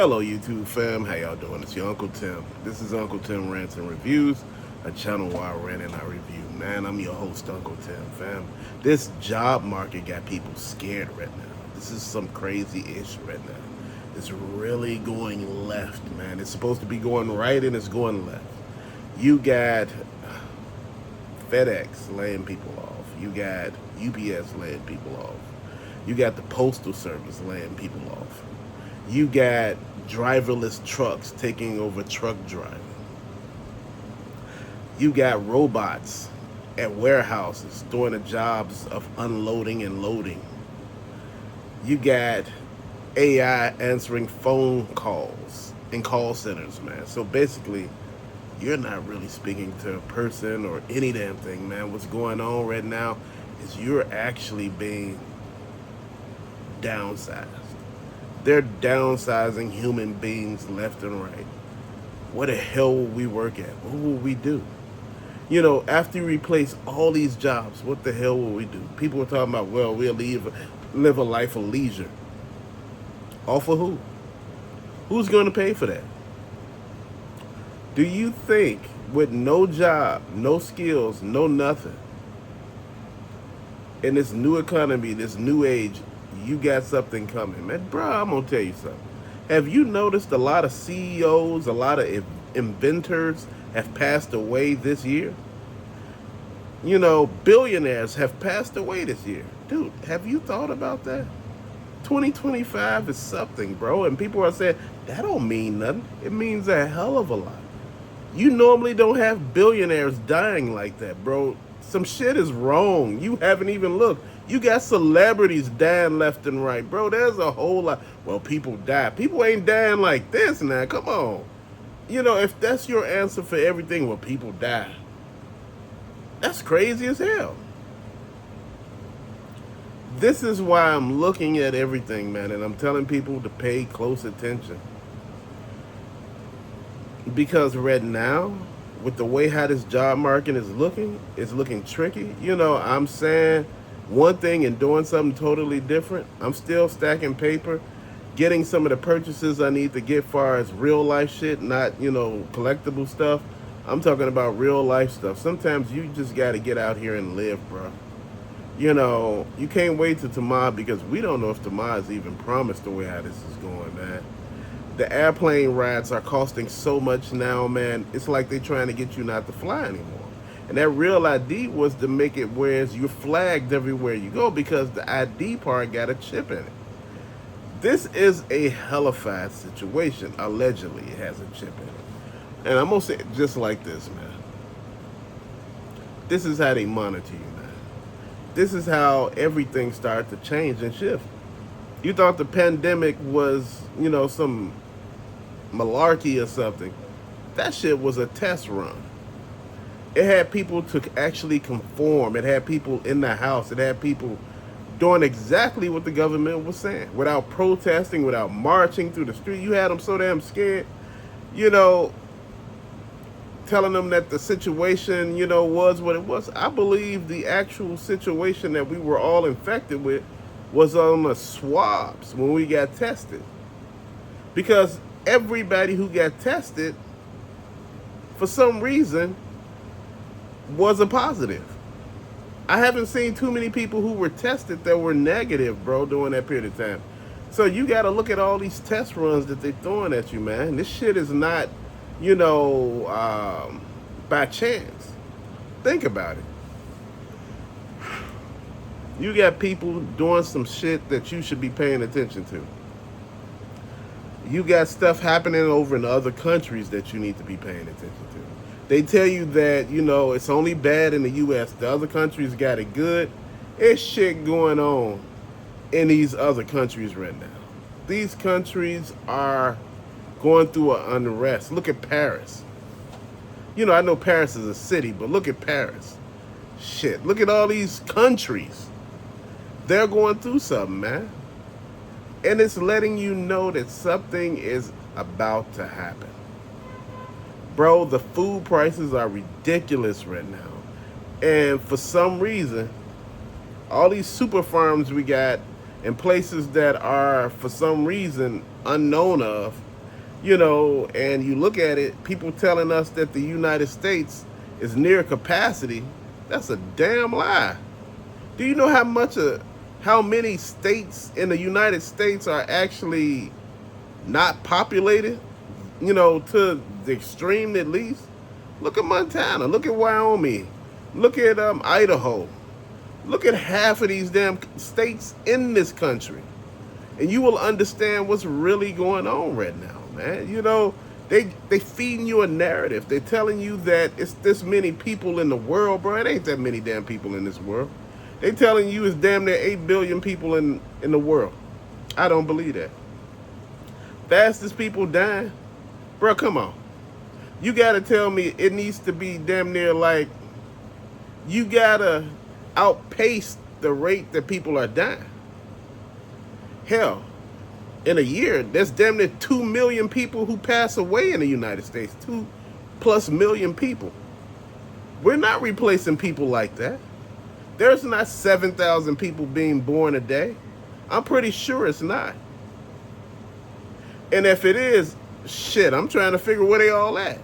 Hello YouTube fam, how y'all doing? It's your Uncle Tim. This is Uncle Tim Rants and Reviews, a channel where I rant and I review. Man, I'm your host, Uncle Tim, fam. This job market got people scared right now. This is some crazy ish right now. It's really going left, man. It's supposed to be going right and it's going left. You got FedEx laying people off. You got UPS laying people off. You got the Postal Service laying people off. You got driverless trucks taking over truck driving. You got robots at warehouses doing the jobs of unloading and loading. You got AI answering phone calls in call centers, man. So basically, you're not really speaking to a person or any damn thing, man. What's going on right now is you're actually being downsized. They're downsizing human beings left and right. What the hell will we work at? What will we do? You know, after you replace all these jobs, what the hell will we do? People are talking about, well, we'll live a life of leisure. All for who? Who's going to pay for that? Do you think with no job, no skills, no nothing, in this new economy, this new age, you got something coming? Man, bro, I'm going to tell you something. Have you noticed a lot of CEOs, a lot of inventors have passed away this year? You know, billionaires have passed away this year. Dude, have you thought about that? 2025 is something, bro. And people are saying, that don't mean nothing. It means a hell of a lot. You normally don't have billionaires dying like that, bro. Some shit is wrong. You haven't even looked. You got celebrities dying left and right, bro. There's a whole lot. Well, people die. People ain't dying like this now. Come on. You know, if that's your answer for everything, well, people die. That's crazy as hell. This is why I'm looking at everything, man, and I'm telling people to pay close attention. Because right now, with the way how this job market is looking, it's looking tricky. You know, I'm saying one thing and doing something totally different. I'm still stacking paper, getting some of the purchases I need to get far as real life shit, not, you know, collectible stuff. I'm talking about real life stuff. Sometimes you just got to get out here and live, bro. You know, you can't wait till tomorrow because we don't know if tomorrow is even promised the way how this is going, man. The airplane rides are costing so much now, man. It's like they're trying to get you not to fly anymore. And that real ID was to make it whereas you're flagged everywhere you go because the ID part got a chip in it. This is a hellified situation. Allegedly, it has a chip in it. And I'm going to say it just like this, man. This is how they monitor you, man. This is how everything started to change and shift. You thought the pandemic was, you know, some malarkey or something. That shit was a test run. It had people to actually conform. It had people in the house. It had people doing exactly what the government was saying without protesting, without marching through the street. You had them so damn scared, you know, telling them that the situation, you know, was what it was. I believe the actual situation that we were all infected with was on the swabs when we got tested. Because everybody who got tested, for some reason, was a positive. I haven't seen too many people who were tested that were negative, bro, during that period of time. So you got to look at all these test runs that they're throwing at you, man. This shit is not, you know, by chance. Think about it. You got people doing some shit that you should be paying attention to. You got stuff happening over in other countries that you need to be paying attention to. They tell you that, you know, it's only bad in the U.S. The other countries got it good. It's shit going on in these other countries right now. These countries are going through an unrest. Look at Paris. You know, I know Paris is a city, but look at Paris. Shit, look at all these countries. They're going through something, man. And it's letting you know that something is about to happen. Bro, the food prices are ridiculous right now. And for some reason, all these super farms we got in places that are, for some reason, unknown of, And you look at it, people telling us that the United States is near capacity. That's a damn lie. Do you know how many states in the United States are actually not populated? To the extreme at least. Look at Montana. Look at Wyoming. Look at Idaho. Look at half of these damn states in this country, and you will understand what's really going on right now, man. They feeding you a narrative. They're telling you that it's this many people in the world, bro. It ain't that many damn people in this world. They telling you it's damn near 8 billion people in the world. I don't believe that. Fastest people dying, bro. Come on. You gotta tell me it needs to be damn near like you gotta outpace the rate that people are dying. Hell, in a year, there's damn near 2 million people who pass away in the United States. 2+ million people. We're not replacing people like that. There's not 7,000 people being born a day. I'm pretty sure it's not. And if it is, shit, I'm trying to figure where they all at.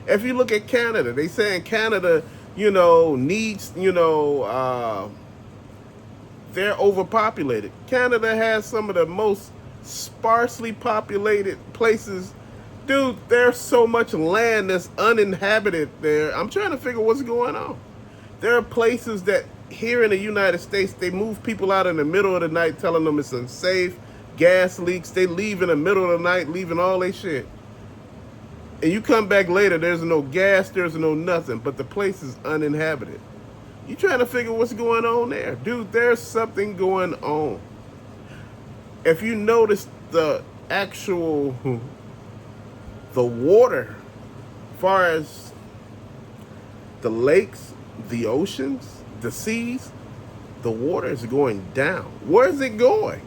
If you look at Canada, they saying Canada, needs, they're overpopulated. Canada has some of the most sparsely populated places. Dude, there's so much land that's uninhabited there. I'm trying to figure what's going on. There are places that here in the United States, they move people out in the middle of the night telling them it's unsafe, gas leaks. They leave in the middle of the night, leaving all their shit. And you come back later, there's no gas, there's no nothing, but the place is uninhabited. You trying to figure what's going on there. Dude, there's something going on. If you notice the water, as far as the lakes, the oceans, the seas, the water is going down. Where is it going?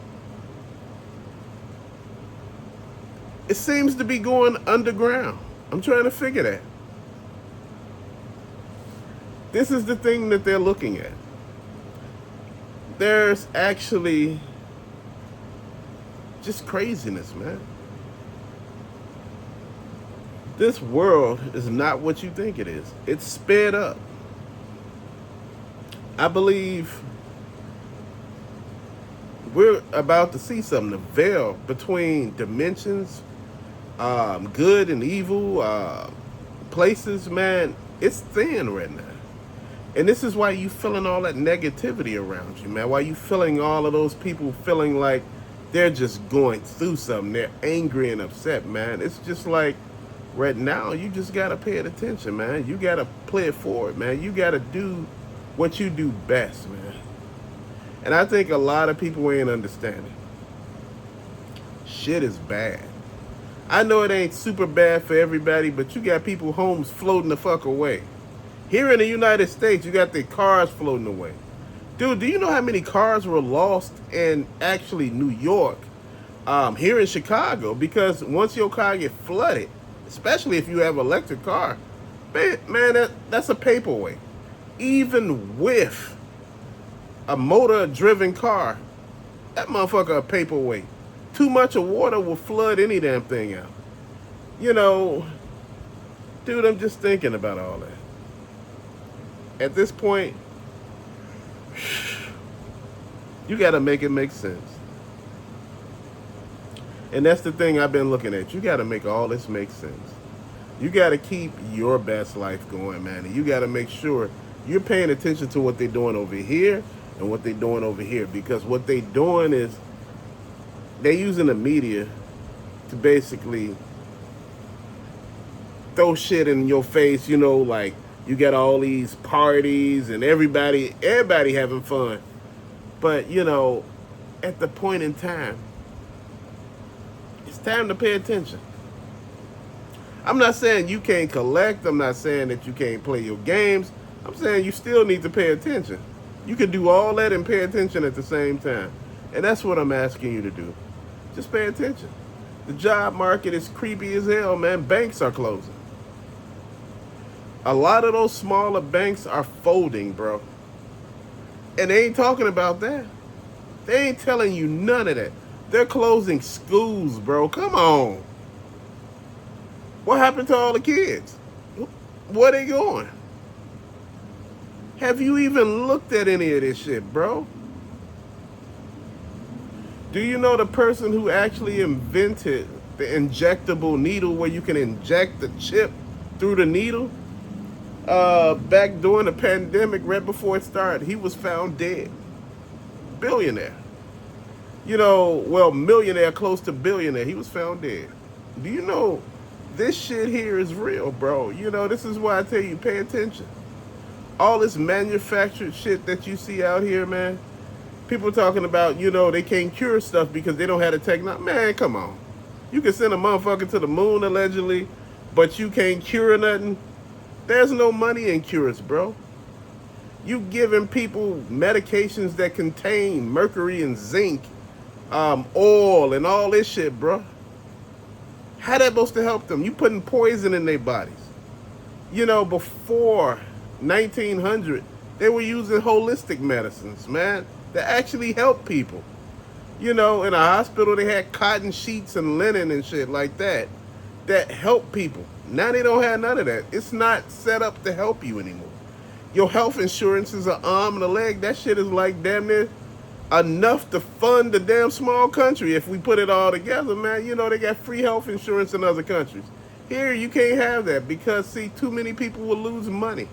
It seems to be going underground. I'm trying to figure that. This is the thing that they're looking at. There's actually just craziness, man. This world is not what you think it is. It's sped up. I believe we're about to see something. The veil between dimensions, good and evil, places, man, it's thin right now. And this is why you feeling all that negativity around you, man. Why you feeling all of those people feeling like they're just going through something. They're angry and upset, man. It's just like right now, you just got to pay it attention, man. You got to play it forward, man. You got to do what you do best, man. And I think a lot of people ain't understanding. Shit is bad. I know it ain't super bad for everybody, but you got people homes floating the fuck away. Here in the United States, you got their cars floating away. Dude, do you know how many cars were lost in actually New York, here in Chicago? Because once your car get flooded, especially if you have an electric car, man, that's a paperweight. Even with a motor-driven car, that motherfucker a paperweight. Too much of water will flood any damn thing out. Dude, I'm just thinking about all that. At this point, you got to make it make sense. And that's the thing I've been looking at. You got to make all this make sense. You got to keep your best life going, man. And you got to make sure you're paying attention to what they're doing over here and what they're doing over here. Because what they're doing is they're using the media to basically throw shit in your face, like you got all these parties and everybody having fun. But, at the point in time, it's time to pay attention. I'm not saying you can't collect. I'm not saying that you can't play your games. I'm saying you still need to pay attention. You can do all that and pay attention at the same time. And that's what I'm asking you to do. Just pay attention. The job market is creepy as hell, man. Banks are closing. A lot of those smaller banks are folding, bro. And they ain't talking about that. They ain't telling you none of that. They're closing schools, bro. Come on. What happened to all the kids? Where they going? Have you even looked at any of this shit, bro? Do you know the person who actually invented the injectable needle where you can inject the chip through the needle? Back during the pandemic, right before it started, he was found dead. Billionaire. Well, millionaire close to billionaire. He was found dead. Do you know this shit here is real, bro? This is why I tell you, pay attention. All this manufactured shit that you see out here, man. People talking about, they can't cure stuff because they don't have the technology. Man, come on. You can send a motherfucker to the moon, allegedly, but you can't cure nothing. There's no money in cures, bro. You giving people medications that contain mercury and zinc, oil, and all this shit, bro. How that supposed to help them? You putting poison in their bodies. Before 1900, they were using holistic medicines, man, that actually help people. In a hospital, they had cotton sheets and linen and shit like that help people. Now they don't have none of that. It's not set up to help you anymore. Your health insurance is an arm and a leg. That shit is like damn near enough to fund the damn small country if we put it all together, man. They got free health insurance in other countries. Here, you can't have that because, see, too many people will lose money.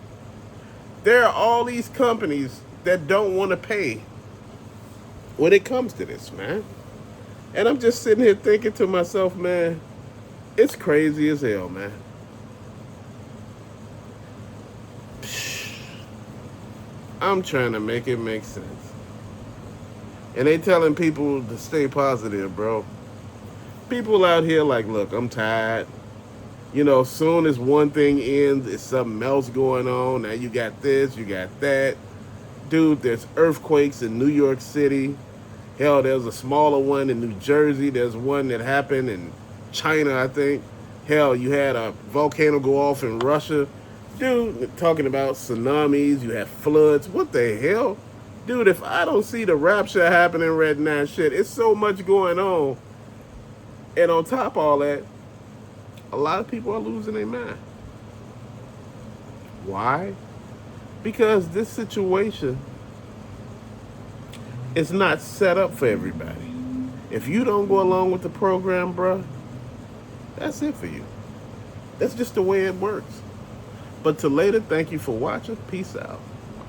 There are all these companies that don't want to pay when it comes to this, man. And I'm just sitting here thinking to myself, man, it's crazy as hell, man. I'm trying to make it make sense. And they telling people to stay positive, bro. People out here like, look, I'm tired. Soon as one thing ends, it's something else going on. Now you got this, you got that. Dude, there's earthquakes in New York City. Hell, there's a smaller one in New Jersey. There's one that happened in China, I think. Hell, you had a volcano go off in Russia. Dude, talking about tsunamis, you have floods. What the hell? Dude, if I don't see the rapture happening right now, shit, it's so much going on. And on top of all that, a lot of people are losing their mind. Why? Because this situation is not set up for everybody. If you don't go along with the program, bruh, that's it for you. That's just the way it works. But till later, thank you for watching. Peace out.